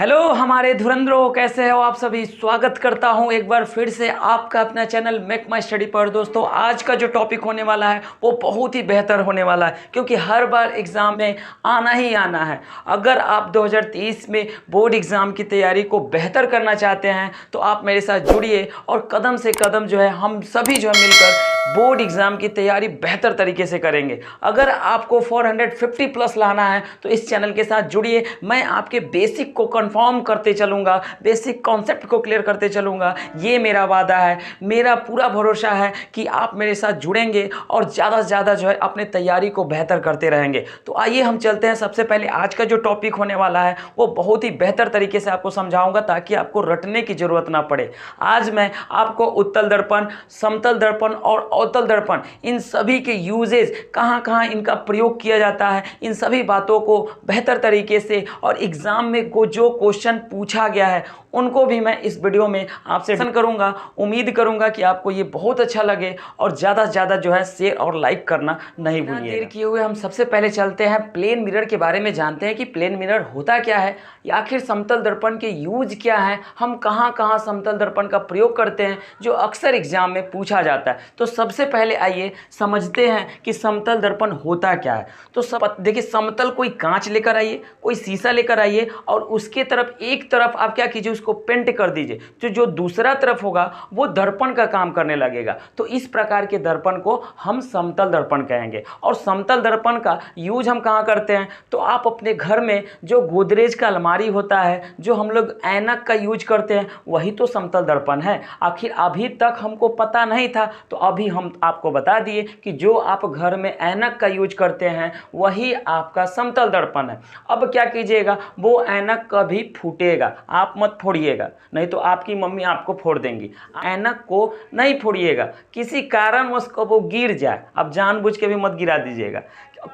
Hello हमारे धुरंधरों, कैसे हो आप सभी। स्वागत करता हूं एक बार फिर से आपका अपना चैनल मेक माई स्टडी पर। दोस्तों, आज का जो टॉपिक होने वाला है वो बहुत ही बेहतर होने वाला है, क्योंकि हर बार एग्ज़ाम में आना ही आना है। अगर आप 2023 में बोर्ड एग्ज़ाम की तैयारी को बेहतर करना चाहते हैं तो आप मेरे साथ जुड़िए और कदम से कदम जो है हम सभी जो है मिलकर बोर्ड एग्ज़ाम की तैयारी बेहतर तरीके से करेंगे। अगर आपको 450 प्लस लाना है तो इस चैनल के साथ जुड़िए। मैं आपके बेसिक को कंफर्म करते चलूँगा, बेसिक कॉन्सेप्ट को क्लियर करते चलूँगा। ये मेरा वादा है, मेरा पूरा भरोसा है कि आप मेरे साथ जुड़ेंगे और ज़्यादा से ज़्यादा जो है अपने तैयारी को बेहतर करते रहेंगे। तो आइए हम चलते हैं। सबसे पहले आज का जो टॉपिक होने वाला है वो बहुत ही बेहतर तरीके से आपको समझाऊंगा ताकि आपको रटने की ज़रूरत ना पड़े। आज मैं आपको उत्तल दर्पण, समतल दर्पण और अवतल दर्पण, इन सभी के यूजेस, कहाँ कहाँ इनका प्रयोग किया जाता है, इन सभी बातों को बेहतर तरीके से और एग्ज़ाम में को जो क्वेश्चन पूछा गया है उनको भी मैं इस वीडियो में आपसे डिस्कस करूंगा। उम्मीद करूंगा कि आपको ये बहुत अच्छा लगे और ज़्यादा से ज़्यादा जो है शेयर और लाइक करना नहीं भूलिएगा। देर किए हुए हम सबसे पहले चलते हैं प्लेन मिरर के बारे में, जानते हैं कि प्लेन मिरर होता क्या है, या आखिर समतल दर्पण के यूज क्या है, हम कहाँ कहाँ समतल दर्पण का प्रयोग करते हैं जो अक्सर एग्जाम में पूछा जाता है। तो सबसे पहले आइए समझते हैं कि समतल दर्पण होता क्या है। तो सब देखिए, समतल कोई कांच लेकर आइए, कोई शीशा लेकर आइए और उसके तरफ एक तरफ आप क्या कीजिए, उसको पेंट कर दीजिए। तो जो दूसरा तरफ होगा वो दर्पण का काम करने लगेगा। तो इस प्रकार के दर्पण को हम समतल दर्पण कहेंगे। और समतल दर्पण का यूज हम कहाँ करते हैं, तो आप अपने घर में जो गोदरेज का अलमारी होता है, जो हम लोग ऐनक का यूज करते हैं, वही तो समतल दर्पण है। आखिर अभी तक हमको पता नहीं था तो अभी हम आपको बता दिए कि जो आप घर में ऐनक का यूज करते हैं वही आपका समतल दर्पण है। अब क्या कीजिएगा, वो ऐनक कभी फूटेगा, आप मत फोड़िएगा, नहीं तो आपकी मम्मी आपको फोड़ देंगी। ऐनक को नहीं फोड़िएगा, किसी कारणवश को वो गिर जाए, अब जानबूझ के भी मत गिरा दीजिएगा,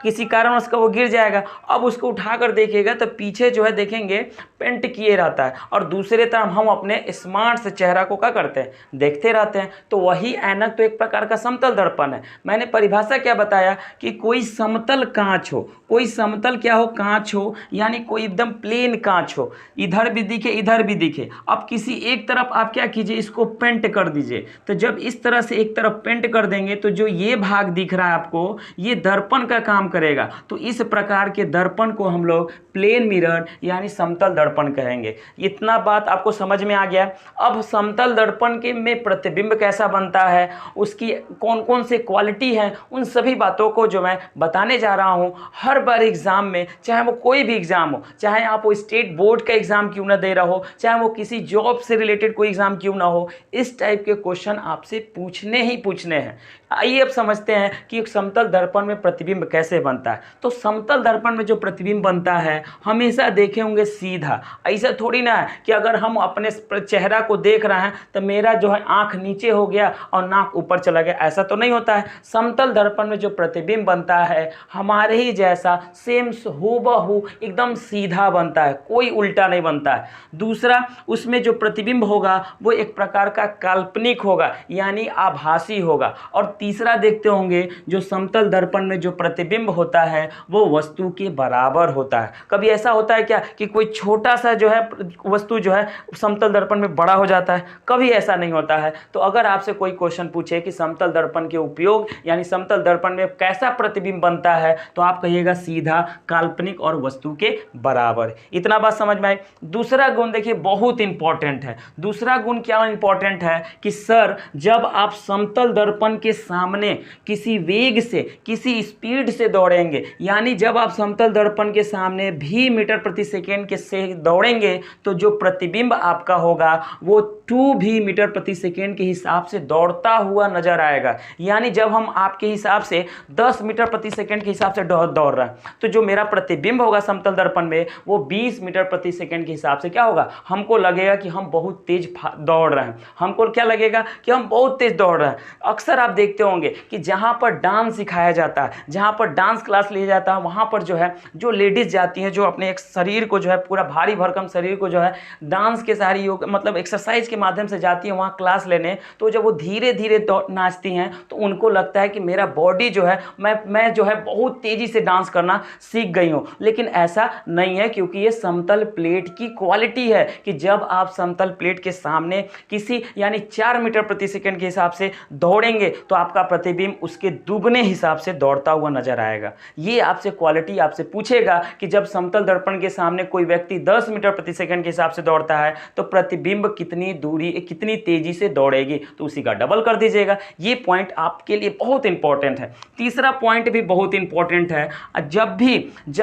किसी कारण उसका वो गिर जाएगा। अब उसको उठाकर देखिएगा तो पीछे जो है देखेंगे पेंट किए रहता है, और दूसरे तरफ हम अपने स्मार्ट से चेहरा को क्या करते हैं, देखते रहते हैं। तो वही ऐनक तो एक प्रकार का समतल दर्पण है। मैंने परिभाषा क्या बताया कि कोई समतल कांच हो, कोई समतल क्या हो, कांच हो, यानी कोई एकदम प्लेन कांच हो, इधर भी दिखे इधर भी दिखे। अब किसी एक तरफ आप क्या कीजिए, इसको पेंट कर दीजिए। तो जब इस तरह से एक तरफ पेंट कर देंगे तो जो ये भाग दिख रहा है आपको, ये दर्पण का काम करेगा। तो इस प्रकार के दर्पण को हम लोग प्लेन मिरर यानी समतल दर्पण कहेंगे। इतना बात आपको समझ में आ गया। अब समतल दर्पण के में प्रतिबिंब कैसा बनता है, उसकी कौन कौन से क्वालिटी है, उन सभी बातों को जो मैं बताने जा रहा हूं। हर बार एग्जाम में, चाहे वो कोई भी एग्जाम हो, चाहे आप वो स्टेट बोर्ड का एग्जाम क्यों ना दे रहा हो, चाहे वो किसी जॉब से रिलेटेड कोई एग्जाम क्यों ना हो, इस टाइप के क्वेश्चन आपसे पूछने ही पूछने हैं। आइए अब समझते हैं कि एक समतल दर्पण में प्रतिबिंब कैसे बनता है। तो समतल दर्पण में जो प्रतिबिंब बनता है हमेशा देखे होंगे सीधा। ऐसा थोड़ी ना है कि अगर हम अपने चेहरा को देख रहे हैं तो मेरा जो है आंख नीचे हो गया और नाक ऊपर चला गया, ऐसा तो नहीं होता है। समतल दर्पण में जो प्रतिबिंब बनता है हमारे ही जैसा सेम हूबहू एकदम सीधा बनता है, कोई उल्टा नहीं बनता है। दूसरा, उसमें जो प्रतिबिंब होगा वो एक प्रकार का काल्पनिक होगा, यानी आभासी होगा। और तीसरा देखते होंगे, जो समतल दर्पण में जो प्रतिबिंब होता है वो वस्तु के बराबर होता है। कभी ऐसा होता है क्या कि कोई छोटा सा जो है वस्तु जो है समतल दर्पण में बड़ा हो जाता है? कभी ऐसा नहीं होता है। तो अगर आपसे कोई क्वेश्चन पूछे कि समतल दर्पण के उपयोग यानी समतल दर्पण में कैसा प्रतिबिंब बनता है, तो आप कहिएगा सीधा, काल्पनिक और वस्तु के बराबर। इतना बात समझ में आई। दूसरा गुण देखिए बहुत इंपॉर्टेंट है। दूसरा गुण क्या इंपॉर्टेंट है कि सर, जब आप समतल दर्पण के सामने किसी वेग से, किसी स्पीड से दौड़ेंगे, यानी जब आप समतल दर्पण के सामने भी मीटर प्रति सेकेंड के से दौड़ेंगे तो जो प्रतिबिंब आपका होगा वो 2 भी मीटर प्रति सेकेंड के हिसाब से दौड़ता हुआ नजर आएगा। यानी जब हम आपके हिसाब से 10 मीटर प्रति सेकेंड के हिसाब से दौड़ रहे हैं तो जो मेरा प्रतिबिंब होगा समतल दर्पण में वो 20 मीटर प्रति सेकेंड के हिसाब से क्या होगा, हमको लगेगा कि हम बहुत तेज दौड़ रहे हैं, हमको क्या लगेगा कि हम बहुत तेज दौड़ रहे हैं। अक्सर आप देखते होंगे कि जहाँ पर डांस सिखाया जाता है, जहाँ पर डांस क्लास लिया जाता है, वहाँ पर जो है जो लेडीज़ जाती हैं, जो अपने एक शरीर को जो है पूरा भारी भरकम शरीर को जो है डांस के सारी योग मतलब एक्सरसाइज के के माध्यम से जाती हैं वहाँ क्लास लेने, तो जब वो धीरे धीरे नाचती हैं तो उनको लगता है कि मेरा बॉडी जो है मैं जो है बहुत तेज़ी से डांस करना सीख गई हूँ। लेकिन ऐसा नहीं है, क्योंकि ये समतल प्लेट की क्वालिटी है कि जब आप समतल प्लेट के सामने किसी यानी 4 मीटर प्रति सेकंड के हिसाब से दौड़ेंगे तो आपका प्रतिबिंब उसके दुगने हिसाब से दौड़ता हुआ नजर आएगा। ये आपसे क्वालिटी आपसे पूछेगा कि जब समतल दर्पण के सामने कोई व्यक्ति 10 मीटर प्रति सेकंड के हिसाब से दौड़ता है तो प्रतिबिंब कितनी दूरी कितनी तेजी से दौड़ेगी, तो उसी का डबल कर दीजिएगा। ये पॉइंट आपके लिए बहुत इंपॉर्टेंट है। तीसरा पॉइंट भी बहुत इंपॉर्टेंट है, जब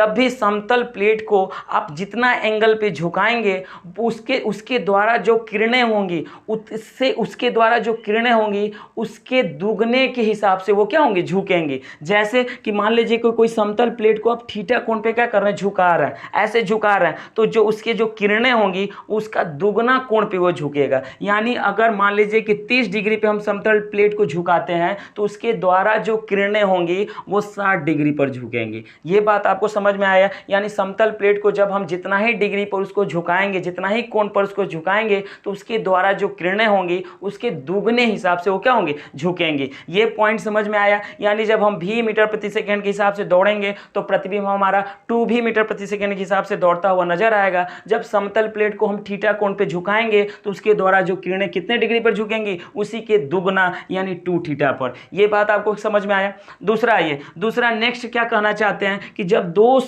भी समतल प्लेट को आप जितना एंगल पे झुकाएंगे उसके द्वारा जो किरणें होंगी उसके दुगने के हिसाब से वो क्या होंगे, झुकेंगे। जैसे कि मान लीजिए कोई समतल प्लेट को आप थीटा कोण पे क्या कर रहे हैं, झुका रहे हैं, ऐसे झुका रहे हैं, तो जो उसके जो किरणें होंगी उसका दुगना कोण पे वो झुकेगा। यानी अगर मान लीजिए कि 30 डिग्री पे हम समतल प्लेट को झुकाते हैं तो उसके द्वारा जो किरणें होंगी वो 60 डिग्री पर झुकेंगे। ये बात आपको समझ में आया? यानी समतल प्लेट को जब हम जितना ही डिग्री पर उसको झुकाएंगे, जितना ही कोण पर उसको झुकाएंगे, तो उसके द्वारा जो किरणें होंगी उसके दुगने हिसाब से वो क्या होंगे, झुकेंगे। ये पॉइंट समझ में आया? यानी जब हम v मीटर प्रति सेकंड के हिसाब से दौड़ेंगे तो प्रतिबिंब हमारा 2v मीटर प्रति सेकंड के हिसाब से दौड़ता हुआ नजर आएगा। जब समतल प्लेट को हम थीटा कोण पे झुकाएंगे तो उसके द्वारा जो किरणें कितने डिग्री पर झुकेंगी, उसी के दुगना यानी 2 थीटा पर। ये बात आपको समझ में आया? दूसरा नेक्स्ट क्या कहना चाहते हैं कि जब दो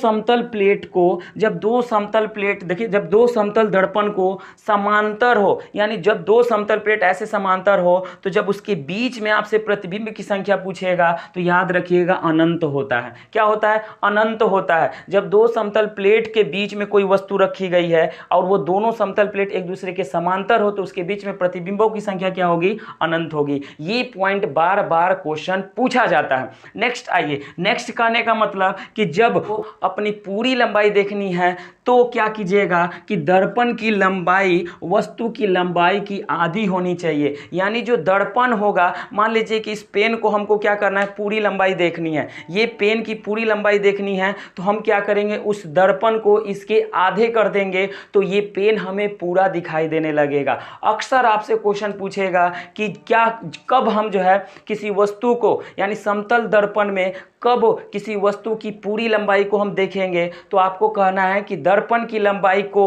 समतल दर्पण को समांतर हो, यानी जब दो समतल प्लेट ऐसे समांतर हो तो जब उसके बीच में आपसे प्रतिबिंब की संख्या पूछेगा तो याद रखिएगा अनंत होता है। क्या होता है? अनंत होता है। जब दो समतल प्लेट के बीच में कोई वस्तु रखी गई है और वो दोनों समतल प्लेट एक दूसरे के समांतर हो तो उसके बीच में प्रतिबिंबों की संख्या क्या होगी, अनंत होगी। ये पॉइंट बार बार क्वेश्चन पूछा जाता है। नेक्स्ट आइए, नेक्स्ट कहने का मतलब कि जब अपनी पूरी लंबाई देखनी है तो क्या कीजिएगा कि दर्पण की लंबाई वस्तु की लंबाई की आधी होनी चाहिए। यानी जो दर्पण होगा, मान लीजिए कि इस पेन को हमको क्या करना है, पूरी लंबाई देखनी है, ये पेन की पूरी लंबाई देखनी है, तो हम क्या करेंगे, उस दर्पण को इसके आधे कर देंगे तो ये पेन हमें पूरा दिखाई देने लगेगा। अक्सर आपसे क्वेश्चन पूछेगा कि कब हम जो है किसी वस्तु को यानी समतल दर्पण में कब किसी वस्तु की पूरी लंबाई को हम देखेंगे, तो आपको कहना है कि दर्पण की लंबाई को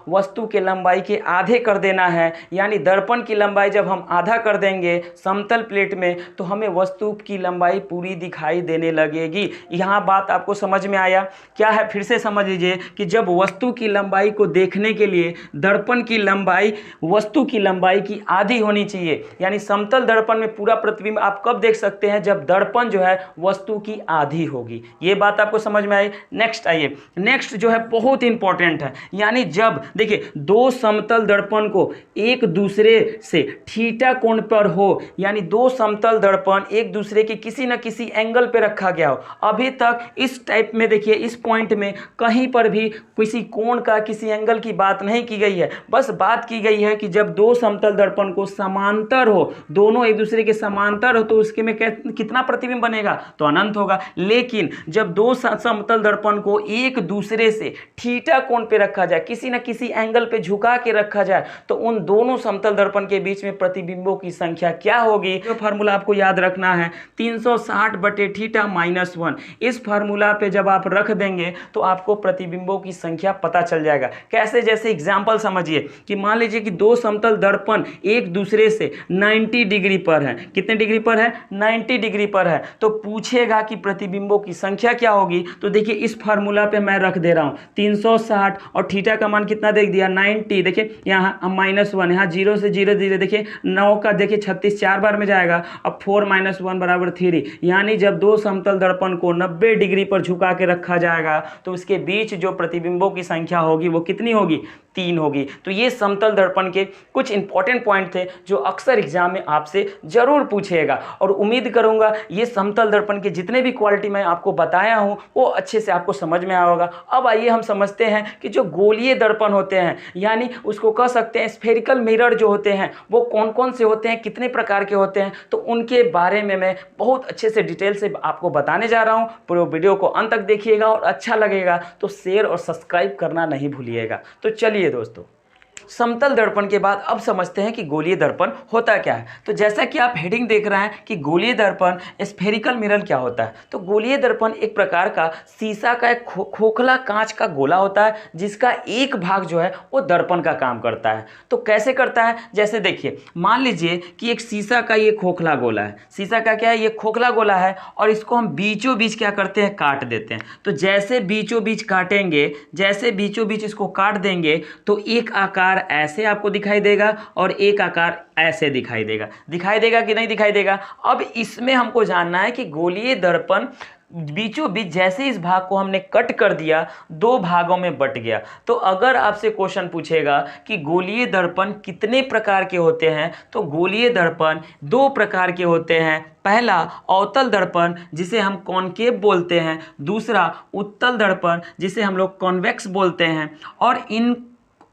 वस्तु के लंबाई के आधे कर देना है। यानी दर्पण की लंबाई जब हम आधा कर देंगे समतल प्लेट में तो हमें वस्तु की लंबाई पूरी दिखाई देने लगेगी। यहाँ बात आपको समझ में आया? क्या है, फिर से समझ लीजिए कि जब वस्तु की लंबाई को देखने के लिए दर्पण की लंबाई वस्तु की लंबाई की आधी होनी चाहिए। यानी समतल दर्पण में पूरा प्रतिबिंब आप कब देख सकते हैं, जब दर्पण जो है वस्तु की आधी होगी। ये बात आपको समझ में आई? नेक्स्ट आइए, नेक्स्ट जो है बहुत इंपॉर्टेंट है। यानी जब देखिए दो समतल दर्पण को एक दूसरे से थीटा कोण पर हो, यानी दो समतल दर्पण एक दूसरे के किसी न किसी एंगल पे रखा गया हो। अभी तक इस टाइप में देखिए इस पॉइंट में कहीं पर भी किसी कोण का किसी एंगल की बात नहीं की गई है। बस बात की गई है कि जब दो समतल दर्पण को समांतर हो, दोनों एक दूसरे के समांतर हो, तो उसके में कितना प्रतिबिंब बनेगा, तो अनंत होगा। लेकिन जब दो समतल दर्पण को एक दूसरे से थीटा कोण पे रखा जाए, किसी न किसी एंगल पे झुका के रखा जाए, तो उन दोनों समतल दर्पण के बीच में प्रतिबिंबों की संख्या क्या होगी? तो फार्मूला आपको याद रखना है 360/θ-1। इस फार्मूला पे जब आप रख देंगे तो आपको प्रतिबिंबों की संख्या पता चल जाएगा। कैसे? जैसे एग्जांपल समझिए कि मान लीजिए कि दो समतल दर्पण एक दूसरे से 90 डिग्री पर है। कितने डिग्री पर है? 90 डिग्री पर है। तो पूछेगा कि प्रतिबिंबों की संख्या क्या होगी। तो देखिए इस फार्मूला पे मैं रख दे रहा हूं 360 और थीटा का मान कितना देख दिया, 90। देखिए यहाँ -1, यहाँ 0 से 0 0, देखिए 9 का देखिए 36 4 बार में जाएगा। अब 4 - 1 = 3। यानी जब दो समतल दर्पण को 90 डिग्री पर झुका के रखा जाएगा तो उसके बीच जो प्रतिबिंबों की संख्या होगी वो कितनी होगी? 3 होगी। तो ये समतल दर्पण के कुछ इंपॉर्टेंट पॉइंट थे जो अक्सर एग्जाम में आपसे जरूर पूछेगा। और उम्मीद करूंगा ये समतल दर्पण के जितने भी क्वालिटी मैं आपको बताया हूं वो अच्छे से आपको समझ में आया होगा। अब आइए हम समझते हैं कि जो गोलीय दर्पण होते हैं, यानी उसको कह सकते हैं स्फेरिकल मिरर जो होते हैं, वो कौन कौन से होते हैं, कितने प्रकार के होते हैं, तो उनके बारे में मैं बहुत अच्छे से डिटेल से आपको बताने जा रहा हूं। पूरे वीडियो को अंत तक देखिएगा और अच्छा लगेगा तो शेयर और सब्सक्राइब करना नहीं भूलिएगा। तो चलिए दोस्तों, समतल दर्पण के बाद अब समझते हैं कि गोलीय दर्पण होता क्या है। तो जैसा कि आप हेडिंग देख रहे हैं कि गोलीय दर्पण स्फेरिकल मिरर क्या होता है, तो गोलीय दर्पण एक प्रकार का शीशा का एक खोखला कांच का गोला होता है जिसका एक भाग जो है वो दर्पण का काम करता है। तो कैसे करता है, जैसे देखिए मान लीजिए कि एक शीशा का ये खोखला गोला है, शीशा का क्या है, ये खोखला गोला है और इसको हम बीचों बीच क्या करते हैं, काट देते हैं। तो जैसे बीचों बीच काटेंगे, जैसे बीचों बीच इसको काट देंगे तो एक आकार ऐसे आपको दिखाई देगा और एक आकार ऐसे दिखाई देगा कि नहीं दिखाई देगा। अब इसमें हमको जानना है कि गोलीय दर्पण बीचों बीच जैसे इस भाग को हमने कट कर दिया, दो भागों में बट गया। तो अगर आपसे क्वेश्चन पूछेगा कि गोलीय दर्पण कितने प्रकार के होते हैं, तो गोलीय दर्पण दो प्रकार के होते हैं। पहला अवतल दर्पण जिसे हम कॉनकेव बोलते हैं, दूसरा उत्तल दर्पण जिसे हम लोग कॉन्वेक्स बोलते हैं। और इन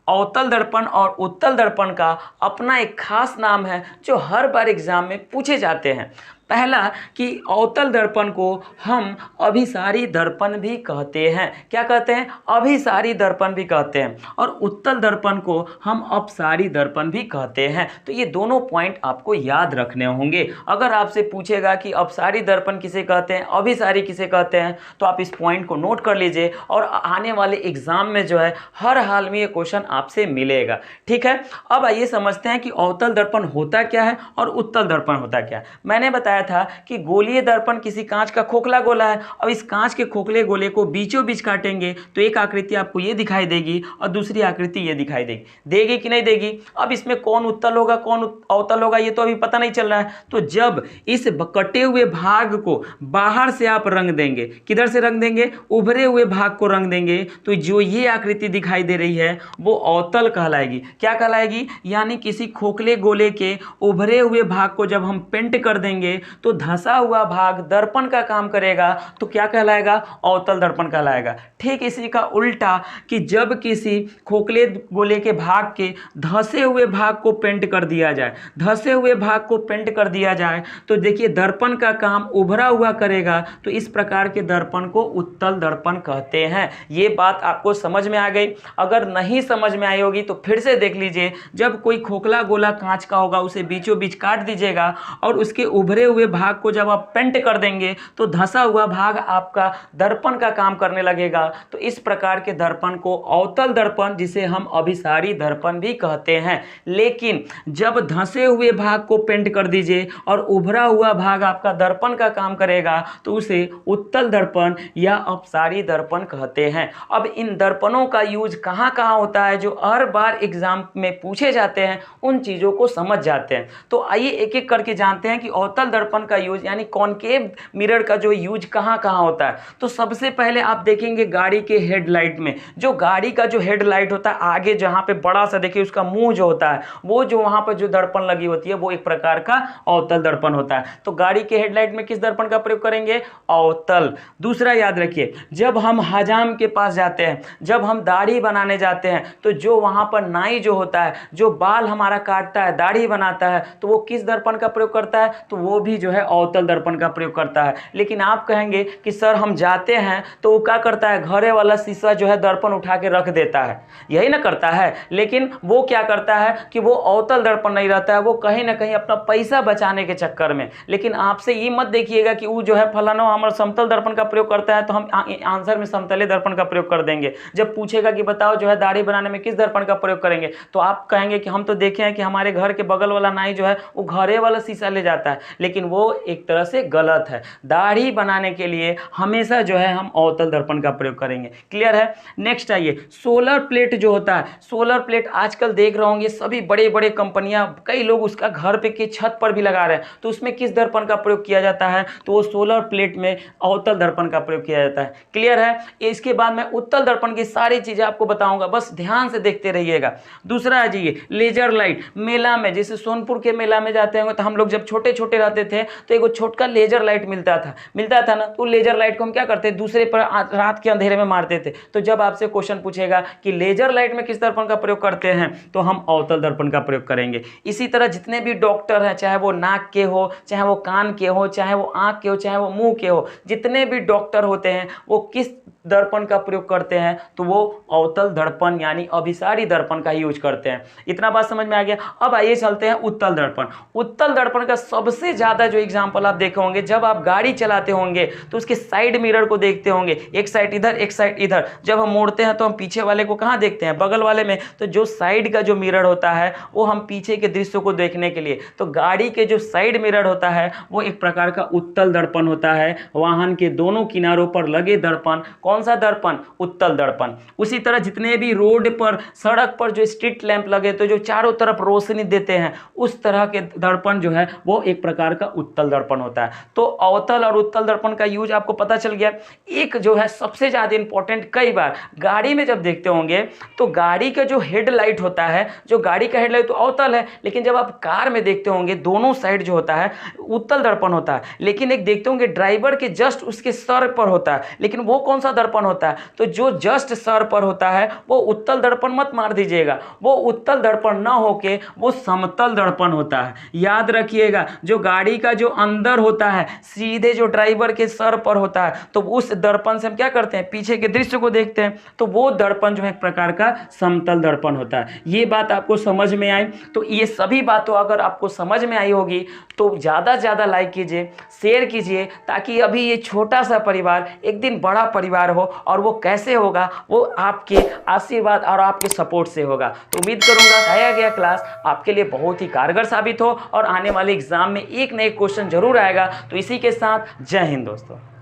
अवतल दर्पण और उत्तल दर्पण का अपना एक खास नाम है जो हर बार एग्जाम में पूछे जाते हैं। पहला कि अवतल दर्पण को हम अभिसारी दर्पण भी कहते हैं। क्या कहते हैं, अभिसारी दर्पण भी कहते हैं। और उत्तल दर्पण को हम अपसारी दर्पण भी कहते हैं। तो ये दोनों पॉइंट आपको याद रखने होंगे। अगर आपसे पूछेगा कि अपसारी दर्पण किसे कहते हैं, अभिसारी किसे कहते हैं, तो आप इस पॉइंट को नोट कर लीजिए और आने वाले एग्जाम में जो है हर हाल में ये क्वेश्चन आपसे मिलेगा। ठीक है, अब आइए समझते हैं कि अवतल दर्पण होता क्या है और उत्तल दर्पण होता क्या है। मैंने बताया था कि गोलीय दर्पण किसी कांच का खोखला गोला है। अब इस कांच के खोखले गोले को बीचों बीच काटेंगे तो एक आकृति आपको ये दिखाई देगी और दूसरी आकृति ये दिखाई देगी कि नहीं देगी। अब इसमें कौन उत्तल होगा कौन अवतल होगा ये तो अभी पता नहीं चल रहा है। तो जब इस कटे हुए भाग को बाहर से आप रंग देंगे, किधर से रंग देंगे, उभरे हुए भाग को रंग देंगे, तो जो ये आकृति दिखाई दे रही है वो अवतल कहलाएगी। क्या कहलाएगी, यानी किसी खोखले गोले के उभरे हुए भाग को जब हम पेंट कर देंगे तो धंसा हुआ भाग दर्पण का काम करेगा, तो क्या कहलाएगा, अवतल दर्पण कहलाएगा। ठीक इसी का उल्टा कि जब किसी खोखले गोले के भाग के धंसे हुए भाग को पेंट कर दिया जाए, धंसे हुए भाग को पेंट कर दिया जाए तो देखिए दर्पण का काम उभरा हुआ करेगा। तो इस प्रकार के दर्पण को उत्तल दर्पण कहते हैं। ये बात आपको समझ में आ गई। अगर नहीं समझ में आई होगी तो फिर से देख लीजिए। जब कोई खोखला गोला कांच का होगा उसे बीचों बीच काट दीजिएगा और उसके उभरे हुए भाग को जब आप पेंट कर देंगे तो धंसा हुआ भाग आपका दर्पण का काम करने लगेगा। तो इस प्रकार के दर्पण को अवतल दर्पण, जिसे हम अभिसारी दर्पण भी कहते हैं। लेकिन जब धंसे हुए भाग को पेंट कर दीजिए और उभरा हुआ भाग आपका दर्पण का काम करेगा तो उसे उत्तल दर्पण या अपसारी दर्पण कहते हैं। अब इन दर्पणों का यूज कहाँ कहाँ होता है जो हर बार एग्जाम में पूछे जाते हैं, उन चीजों को समझ जाते हैं। तो आइए एक एक करके जानते हैं कि अवतल दर्पण का यूज यानी कॉनकेव मिरर का जो यूज कहाँ कहाँ होता है। तो सबसे पहले आप देखेंगे गाड़ी के हेडलाइट में, जो गाड़ी का जो हेडलाइट होता है आगे जहाँ पे बड़ा सा देखिए उसका मुंह जो होता है, वो जो वहाँ पर जो दर्पण लगी होती है वो एक प्रकार का अवतल दर्पण होता है। तो गाड़ी के हेडलाइट में किस दर्पण का प्रयोग करेंगे, अवतल। दूसरा याद रखिए, जब हम हजाम के पास जाते हैं, जब हम दाढ़ी बनाने जाते हैं तो जो वहाँ पर नाई जो होता है, जो बाल हमारा काटता है, दाढ़ी बनाता है, तो वो किस दर्पण का प्रयोग करता है, तो वो भी जो है अवतल दर्पण का प्रयोग करता है। लेकिन आप कहेंगे कि सर हम जाते हैं तो वो क्या करता है, घरे वाला शीशा जो है दर्पण उठा के रख देता है, यही ना करता है। लेकिन वो क्या करता है कि वो अवतल दर्पण नहीं रहता है, वो कहीं ना कहीं अपना पैसा बचाने के चक्कर में। लेकिन आपसे ये मत देखिएगा कि वो जो है फलाना हमारा समतल दर्पण का प्रयोग करता है तो हम आंसर में समतले दर्पण का प्रयोग कर देंगे। जब पूछेगा कि बताओ जो है दाढ़ी बनाने में किस दर्पण का प्रयोग करेंगे, तो आप कहेंगे कि हम तो देखे हैं कि हमारे घर के बगल वाला नाई जो है वो घरे वाला शीशा ले जाता है। लेकिन वो एक तरह से गलत है। दाढ़ी बनाने के लिए हमेशा जो है हम अवतल दर्पण का प्रयोग करेंगे। क्लियर है। नेक्स्ट आइए, सोलर प्लेट जो होता है, सोलर प्लेट आजकल देख रहे होंगे सभी बड़े बड़े कंपनियां, कई लोग उसका घर पे के छत पर भी लगा रहे हैं। तो उसमें किस दर्पण का प्रयोग किया जाता है, तो वो सोलर प्लेट में अवतल दर्पण का प्रयोग किया जाता है। क्लियर है। इसके बाद मैं उत्तल दर्पण की सारी चीजें आपको बताऊंगा, बस ध्यान से देखते रहिएगा। दूसरा आ जाइए, लेजर लाइट। मेला में, जैसे सोनपुर के मेला में जाते होंगे तो हम लोग जब छोटे छोटे रहते थे तो एक छोटका लेजर लाइट मिलता था ना, तो लेजर लाइट को हम क्या करते, दूसरे पर रात के अंधेरे में मारते थे। तो जब आपसे क्वेश्चन पूछेगा कि लेजर लाइट में किस दर्पण का प्रयोग करते हैं, तो हम अवतल दर्पण का प्रयोग करेंगे। इसी तरह जितने भी डॉक्टर हैं, चाहे वो नाक के हो, चाहे वो कान के हो, चाहे वो आंख के हो, चाहे वो मुंह के हो, जितने भी डॉक्टर होते हैं वो किस दर्पण का प्रयोग करते हैं तो वो अवतल दर्पण यानी अभिसारी दर्पण का यूज करते हैं। इतना बात समझ में आ गया। अब आइए चलते हैं उत्तल दर्पण। उत्तल दर्पण का सबसे ज्यादा जो एग्जांपल आप देखे होंगे, जब आप गाड़ी चलाते होंगे तो उसके साइड मिरर को देखते होंगे, एक साइड इधर एक साइड इधर। जब हम मोड़ते हैं तो हम पीछे वाले को कहां देखते हैं? बगल वाले में। तो जो साइड का जो मिरर होता है वो हम पीछे के दृश्य को देखने के लिए, तो गाड़ी के जो साइड मिरर होता है वो एक प्रकार का उत्तल दर्पण होता है। वाहन के दोनों किनारों पर लगे दर्पण, कौन सा दर्पण? उत्तल दर्पण। उसी तरह जितने भी रोड पर, सड़क पर जो स्ट्रीट लैंप लगे तो जो चारों तरफ रोशनी देते हैं, उस तरह के दर्पण जो है वो एक प्रकार का उत्तल दर्पण होता है। तो अवतल और उत्तल दर्पण का यूज आपको पता चल गया। एक जो है सबसे ज्यादा इंपॉर्टेंट, कई बार गाड़ी में जब देखते होंगे तो गाड़ी का जो हेडलाइट होता है, जो गाड़ी का हेडलाइट तो अवतल है, लेकिन जब आप कार में देखते होंगे दोनों साइड जो होता है उत्तल दर्पण होता है। लेकिन एक देखते होंगे ड्राइवर के जस्ट उसके सर पर होता है, लेकिन वो कौन सा दर्पण होता है? तो जो जस्ट सर पर होता है वो उत्तल दर्पण मत मार दीजिएगा, वो उत्तल दर्पण ना होके वो समतल दर्पण होता है। याद रखिएगा, जो गाड़ी का जो अंदर होता है सीधे जो ड्राइवर के सर पर होता है, तो उस दर्पण से हम क्या करते हैं? पीछे के दृश्य को देखते हैं, तो वो दर्पण जो है एक प्रकार का समतल दर्पण होता है। ये बात आपको समझ में आई? तो ये सभी बातों अगर आपको समझ में आई होगी तो ज़्यादा से ज़्यादा लाइक कीजिए, शेयर कीजिए, ताकि अभी ये छोटा सा परिवार एक दिन बड़ा परिवार हो। और वो कैसे होगा? वो आपके आशीर्वाद और आपके सपोर्ट से होगा। तो उम्मीद करूंगा आया गया क्लास आपके लिए बहुत ही कारगर साबित हो और आने वाले एग्जाम में एक न एक क्वेश्चन जरूर आएगा। तो इसी के साथ जय हिंद दोस्तों।